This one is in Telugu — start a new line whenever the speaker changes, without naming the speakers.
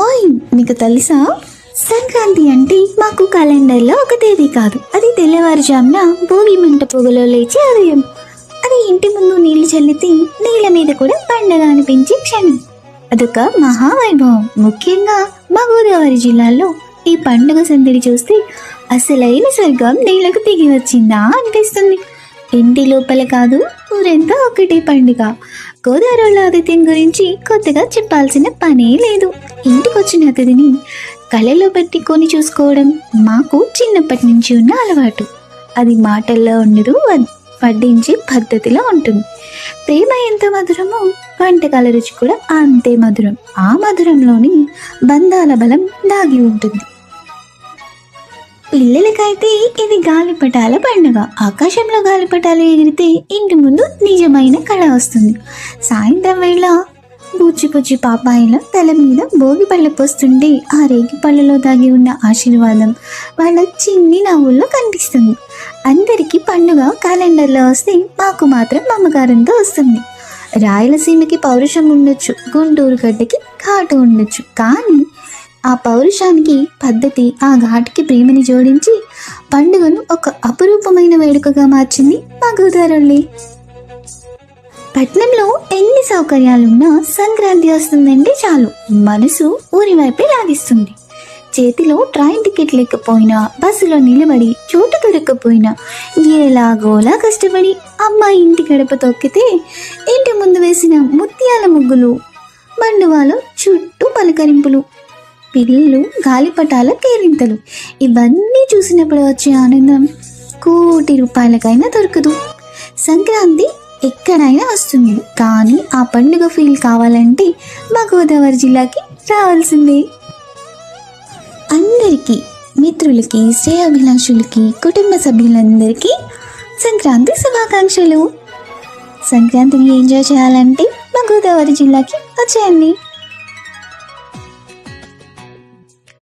ఓయ్, మీకు తెలుసా, సంక్రాంతి అంటే మాకు క్యాలెండర్లో ఒక తేదీ కాదు, అది తెల్లవారుజామున భోగి మంట పొగలో లేచే ఉదయం. అది ఇంటి ముందు నీళ్లు చల్లితే నీళ్ళ మీద కూడా పండగ అనిపించే క్షణం. అదొక మహావైభవం. ముఖ్యంగా మా గోదావరి జిల్లాలో ఈ పండుగ సందడి చూస్తే అసలైన స్వర్గం నీళ్లకు దిగి వచ్చిందా అనిపిస్తుంది. ఇంటి లోపల కాదు, ఊరంతా ఒకటే పండుగ. గోదావరి ఆతిథ్యం గురించి కొత్తగా చెప్పాల్సిన పనే లేదు. ఇంటికొచ్చిన అతిథిని కళ్ళలో పెట్టుకొని చూసుకోవడం మాకు చిన్నప్పటి నుంచి ఉన్న అలవాటు. అది మాటల్లో ఉండదు, వడ్డించే పద్ధతిలో ఉంటుంది. ప్రేమ ఎంత మధురమో వంటకాల రుచి కూడా అంతే మధురం. ఆ మధురంలోని బంధాల బలం దాగి ఉంటుంది. పిల్లలకైతే ఇది గాలిపటాల పండుగ. ఆకాశంలో గాలిపటాలు ఎగిరితే ఇంటి ముందు నిజమైన కళ వస్తుంది. సాయంత్రం వేళ బుచ్చి పాపాయిల తల మీద భోగి పళ్ళ పోస్తుంటే ఆ రేగి పళ్ళలో దాగి ఉన్న ఆశీర్వాదం వాళ్ళ చిన్ని నవ్వుల్లో కనిపిస్తుంది. అందరికీ పండుగ క్యాలెండర్లో వస్తే మాకు మాత్రం మమకారంతో వస్తుంది. రాయలసీమకి పౌరుషం ఉండొచ్చు, గుంటూరు గడ్డకి ఘాటు ఉండొచ్చు, కానీ ఆ పౌరుషానికి పద్ధతి, ఆ ఘాటుకి ప్రేమని జోడించి పండుగను ఒక అపురూపమైన వేడుకగా మార్చింది మా గోదావరి. పట్నంలో ఎన్ని సౌకర్యాలున్నా సంక్రాంతి వస్తుందంటే చాలు మనసు ఊరి వైపే లాగిస్తుంది. చేతిలో ట్రైన్ టికెట్ లేకపోయినా, బస్సులో నిలబడి చోటు దొరక్కపోయినా ఎలాగోలా కష్టపడి అమ్మాయి ఇంటి గడప తొక్కితే ఇంటి ముందు వేసిన ముత్యాల ముగ్గులు, బండువాలో చుట్టూ పలకరింపులు, పిల్లలు గాలిపటాల కేరింతలు, ఇవన్నీ చూసినప్పుడు వచ్చే ఆనందం కోటి రూపాయలకైనా దొరకదు. సంక్రాంతి ఎక్కడైనా వస్తుంది, కానీ ఆ పండుగ ఫీల్ కావాలంటే మా గోదావరి జిల్లాకి రావాల్సిందే. అందరికీ, మిత్రులకి, శ్రేయాభిలాషులకి, కుటుంబ సభ్యులందరికీ సంక్రాంతి శుభాకాంక్షలు. సంక్రాంతిని ఎంజాయ్ చేయాలంటే మా గోదావరి జిల్లాకి వచ్చేయండి.